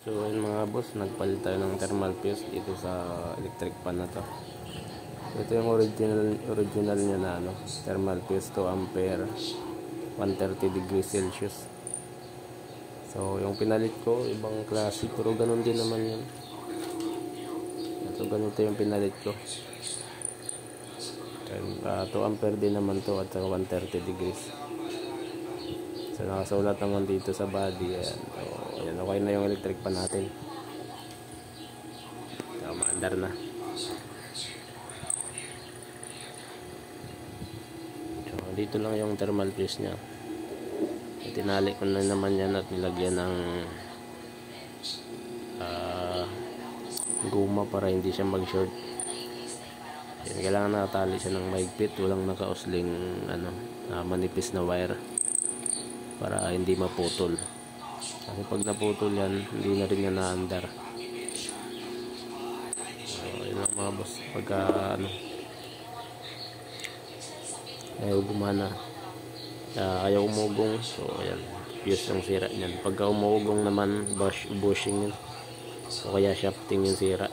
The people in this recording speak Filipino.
So yun mga boss, nagpalit tayo ng thermal fuse dito sa electric pan na to. Ito yung original niya na thermal fuse, 2 ampere, 130 degrees Celsius. So yung pinalit ko, ibang klase, pero ganun din naman yun. Ito ganito yung pinalit ko. 2 ampere din naman to at 130 degrees. So nakasulat naman dito sa body. Ayan. So, ayan, okay na yung electric pan natin. So maandar na. So dito lang yung thermal fuse nya. Tinali ko na naman yan at nilagyan ng guma para hindi siya mag-short. Kailangan nakatali siya ng mahigpit, walang nakausling manipis na wire para hindi maputol. Kasi pag naputol yan, hindi na rin yan naandar. So yun lang mga boss, pagka ayaw gumana, ayaw umugong, so ayan, fuse yung sira niyan. Pagka umugong naman, bushing yun, o kaya shafting yung sira.